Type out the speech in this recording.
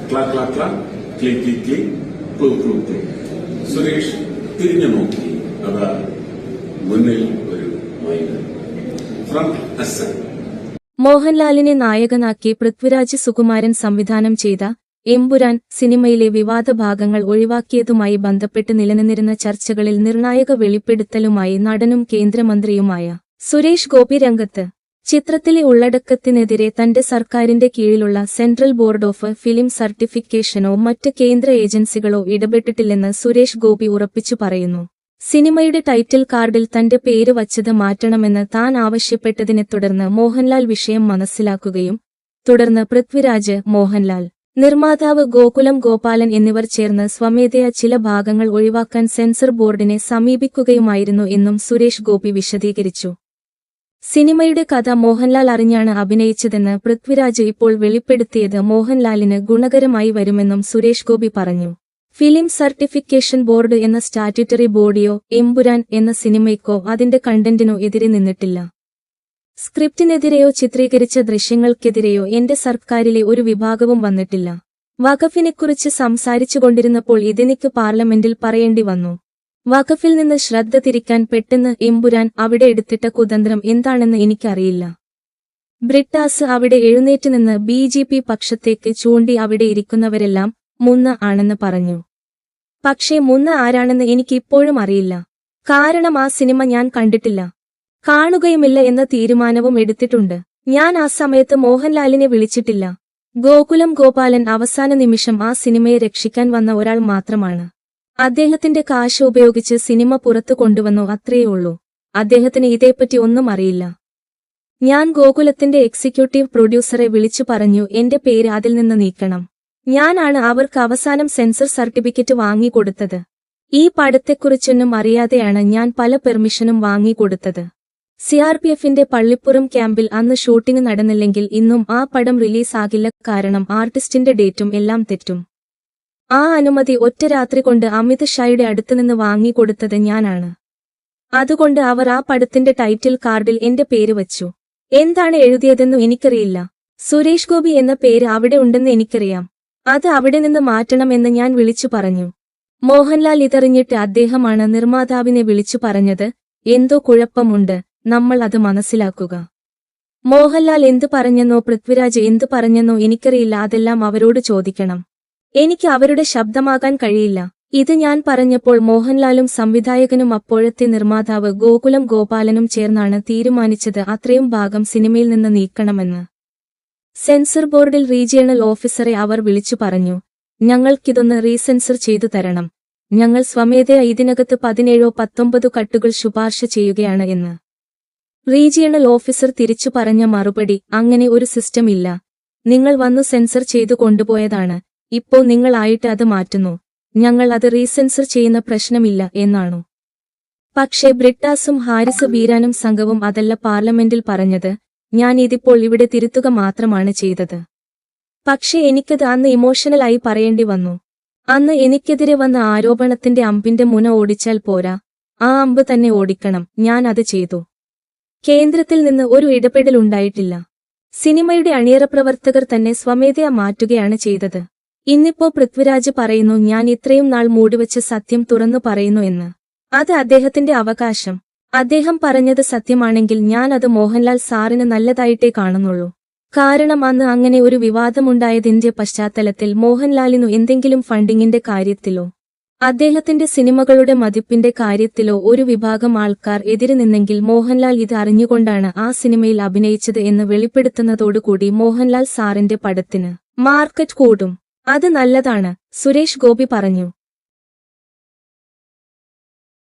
ക്ലാ ക്ലാ ക്ലാ ക്ലീ ക്ലീ ക്ലീ ക്ലൂ ക്ലൂ ക്ലൂ. സുരേഷ് തിരിഞ്ഞു നോക്കി. അതാ മുന്നിൽ ഒരു മൈന. ഫ്രം അസം. മോഹൻലാലിനെ നായകനാക്കി പൃഥ്വിരാജ് സുകുമാരൻ സംവിധാനം ചെയ്ത എമ്പുരാൻ സിനിമയിലെ വിവാദ ഭാഗങ്ങൾ ഒഴിവാക്കിയതുമായി ബന്ധപ്പെട്ട് നിലനിന്നിരുന്ന ചർച്ചകളിൽ നിർണായക വെളിപ്പെടുത്തലുമായി നടനും കേന്ദ്രമന്ത്രിയുമായ സുരേഷ് ഗോപി രംഗത്ത്. ചിത്രത്തിലെ ഉള്ളടക്കത്തിനെതിരെ തന്റെ സർക്കാരിന്റെ കീഴിലുള്ള സെൻട്രൽ ബോർഡ് ഓഫ് ഫിലിം സർട്ടിഫിക്കേഷനോ മറ്റ് കേന്ദ്ര ഏജൻസികളോ ഇടപെട്ടിട്ടില്ലെന്ന് സുരേഷ് ഗോപി ഉറപ്പിച്ചു പറയുന്നു. സിനിമയുടെ ടൈറ്റിൽ കാർഡിൽ തന്റെ പേര് വച്ചത് മാറ്റണമെന്ന് താൻ ആവശ്യപ്പെട്ടതിനെ തുടർന്ന് മോഹൻലാൽ വിഷയം മനസ്സിലാക്കുകയും തുടർന്ന് പൃഥ്വിരാജ്, മോഹൻലാൽ, നിർമ്മാതാവ് ഗോകുലം ഗോപാലൻ എന്നിവർ ചേർന്ന് സ്വമേധയാ ചില ഭാഗങ്ങൾ ഒഴിവാക്കാൻ സെൻസർ ബോർഡിനെ സമീപിക്കുകയുമായിരുന്നു എന്നും സുരേഷ് ഗോപി വിശദീകരിച്ചു. സിനിമയുടെ കഥ മോഹൻലാൽ അറിഞ്ഞാണ് അഭിനയിച്ചതെന്ന് പൃഥ്വിരാജ് ഇപ്പോൾ വെളിപ്പെടുത്തിയത് മോഹൻലാലിന് ഗുണകരമായി വരുമെന്നും സുരേഷ് ഗോപി പറഞ്ഞു. ഫിലിം സർട്ടിഫിക്കേഷൻ ബോർഡ് എന്ന സ്റ്റാറ്റ്യൂട്ടറി ബോഡിയോ എമ്പുരാൻ എന്ന സിനിമയ്ക്കോ അതിന്റെ കണ്ടന്റിനോ എതിരെ നിന്നിട്ടില്ല. സ്ക്രിപ്റ്റിനെതിരെയോ ചിത്രീകരിച്ച ദൃശ്യങ്ങൾക്കെതിരെയോ എന്റെ സർക്കാരിലെ ഒരു വിഭാഗവും വന്നിട്ടില്ല. വഖഫിനെക്കുറിച്ച് സംസാരിച്ചുകൊണ്ടിരുന്നപ്പോൾ ഇതെനിക്ക് പാർലമെന്റിൽ പറയേണ്ടി വന്നു. വഖഫിൽ നിന്ന് ശ്രദ്ധ തിരിക്കാൻ പെട്ടെന്ന് എമ്പുരാൻ അവിടെ എടുത്തിട്ട കുതന്ത്രം എന്താണെന്ന് എനിക്കറിയില്ല. ബ്രിട്ടാസ് അവിടെ എഴുന്നേറ്റ് നിന്ന് BJP പക്ഷത്തേക്ക് ചൂണ്ടി അവിടെ ഇരിക്കുന്നവരെല്ലാം മുന്ന ആണെന്ന് പറഞ്ഞു. പക്ഷേ മുന്ന ആരാണെന്ന് എനിക്ക് ഇപ്പോഴും അറിയില്ല. കാരണം ആ സിനിമ ഞാൻ കണ്ടിട്ടില്ല, കാണുകയുമില്ല എന്ന തീരുമാനവും എടുത്തിട്ടുണ്ട്. ഞാൻ ആ സമയത്ത് മോഹൻലാലിനെ വിളിച്ചിട്ടില്ല. ഗോകുലം ഗോപാലൻ അവസാന നിമിഷം ആ സിനിമയെ രക്ഷിക്കാൻ വന്ന ഒരാൾ മാത്രമാണ്. അദ്ദേഹത്തിന്റെ കാശ് ഉപയോഗിച്ച് സിനിമ പുറത്തു കൊണ്ടുവന്നു, അത്രയേ ഉള്ളൂ. അദ്ദേഹത്തിന് ഇതേപ്പറ്റി ഒന്നും അറിയില്ല. ഞാൻ ഗോകുലത്തിന്റെ എക്സിക്യൂട്ടീവ് പ്രൊഡ്യൂസറെ വിളിച്ചു പറഞ്ഞു എന്റെ പേര് അതിൽ നിന്ന് നീക്കണം. ഞാനാണ് അവർക്ക് അവസാനം സെൻസർ സർട്ടിഫിക്കറ്റ് വാങ്ങിക്കൊടുത്തത്. ഈ പടത്തെക്കുറിച്ചൊന്നും അറിയാതെയാണ് ഞാൻ പല പെർമിഷനും വാങ്ങിക്കൊടുത്തത്. CRPFന്റെ പള്ളിപ്പുറം ക്യാമ്പിൽ അന്ന് ഷൂട്ടിംഗ് നടന്നില്ലെങ്കിൽ ഇന്നും ആ പടം റിലീസാകില്ല. കാരണം ആർട്ടിസ്റ്റിന്റെ ഡേറ്റും എല്ലാം തെറ്റും. ആ അനുമതി ഒറ്റ രാത്രി കൊണ്ട് അമിത് ഷായുടെ അടുത്തുനിന്ന് വാങ്ങിക്കൊടുത്തത് ഞാനാണ്. അതുകൊണ്ട് അവർ ആ പടത്തിന്റെ ടൈറ്റിൽ കാർഡിൽ എന്റെ പേര് വച്ചു. എന്താണ് എഴുതിയതെന്നു എനിക്കറിയില്ല. സുരേഷ് ഗോപി എന്ന പേര് അവിടെ ഉണ്ടെന്ന് എനിക്കറിയാം. അത് അവിടെ നിന്ന് മാറ്റണമെന്ന് ഞാൻ വിളിച്ചു പറഞ്ഞു. മോഹൻലാൽ ഇതറിഞ്ഞിട്ട് അദ്ദേഹമാണ് നിർമ്മാതാവിനെ വിളിച്ചു പറഞ്ഞത്, എന്തോ കുഴപ്പമുണ്ട്, നമ്മൾ അത് മനസ്സിലാക്കുക. മോഹൻലാൽ എന്തു പറഞ്ഞെന്നോ പൃഥ്വിരാജ് എന്തു പറഞ്ഞെന്നോ എനിക്കറിയില്ല. അതെല്ലാം അവരോട് ചോദിക്കണം. എനിക്ക് അവരുടെ ശബ്ദമാകാൻ കഴിയില്ല. ഇത് ഞാൻ പറഞ്ഞപ്പോൾ മോഹൻലാലും സംവിധായകനും അപ്പോഴത്തെ നിർമ്മാതാവ് ഗോകുലം ഗോപാലനും ചേർന്നാണ് തീരുമാനിച്ചത് അത്രയും ഭാഗം സിനിമയിൽ നിന്ന് നീക്കണമെന്ന്. സെൻസർ ബോർഡിൽ റീജിയണൽ ഓഫീസറെ അവർ വിളിച്ചു പറഞ്ഞു, ഞങ്ങൾക്കിതൊന്ന് റീസെൻസർ ചെയ്തു തരണം. ഞങ്ങൾ സ്വമേധയാ ഇതിനകത്ത് 17-19 കട്ടുകൾ ശുപാർശ ചെയ്യുകയാണ് എന്ന്. റീജിയണൽ ഓഫീസർ തിരിച്ചു പറഞ്ഞ മറുപടി, അങ്ങനെ ഒരു സിസ്റ്റം ഇല്ല. നിങ്ങൾ വന്നു സെൻസർ ചെയ്തു കൊണ്ടുപോയതാണ്. ഇപ്പോ നിങ്ങളായിട്ട് അത് മാറ്റുന്നു. ഞങ്ങൾ അത് റീസെൻസർ ചെയ്യുന്ന പ്രശ്നമില്ല എന്നാണു. പക്ഷേ ബ്രിട്ടാസും ഹാരിസ് ബീരാനും സംഘവും അതല്ല പാർലമെന്റിൽ പറഞ്ഞത്. ഞാൻ ഇതിപ്പോൾ ഇവിടെ തിരുത്തുക മാത്രമാണ് ചെയ്തത്. പക്ഷേ എനിക്കത് അന്ന് ഇമോഷണലായി പറയേണ്ടി വന്നു. അന്ന് എനിക്കെതിരെ വന്ന ആരോപണത്തിന്റെ അമ്പിന്റെ മുന ഓടിച്ചാൽ പോരാ, ആ അമ്പ് തന്നെ ഓടിക്കണം. ഞാൻ അത് ചെയ്തു. കേന്ദ്രത്തിൽ നിന്ന് ഒരു ഇടപെടലുണ്ടായിട്ടില്ല. സിനിമയുടെ അണിയറ പ്രവർത്തകർ തന്നെ സ്വമേധയാ മാറ്റുകയാണ് ചെയ്തത്. ഇന്നിപ്പോ പൃഥ്വിരാജ് പറയുന്നു ഞാൻ ഇത്രയും നാൾ മൂടിവെച്ച സത്യം തുറന്നു പറയുന്നു എന്ന്. അത് അദ്ദേഹത്തിന്റെ അവകാശം. അദ്ദേഹം പറഞ്ഞത് സത്യമാണെങ്കിൽ ഞാൻ അത് മോഹൻലാൽ സാറിന് നല്ലതായിട്ടേ കാണുന്നുള്ളൂ. കാരണം അന്ന് അങ്ങനെ ഒരു വിവാദമുണ്ടായതിന്റെ പശ്ചാത്തലത്തിൽ മോഹൻലാലിനു എന്തെങ്കിലും ഫണ്ടിങ്ങിന്റെ കാര്യത്തിലോ അദ്ദേഹത്തിന്റെ സിനിമകളുടെ മതിപ്പിന്റെ കാര്യത്തിലോ ഒരു വിഭാഗം ആൾക്കാർ എതിര് നിന്നെങ്കിൽ മോഹൻലാൽ ഇത് അറിഞ്ഞുകൊണ്ടാണ് ആ സിനിമയിൽ അഭിനയിച്ചത് എന്ന് വെളിപ്പെടുത്തുന്നതോടുകൂടി മോഹൻലാൽ സാറിന്റെ പടത്തിന് മാർക്കറ്റ് കൂടും. അത് നല്ലതാണ്, സുരേഷ് ഗോപി പറഞ്ഞു.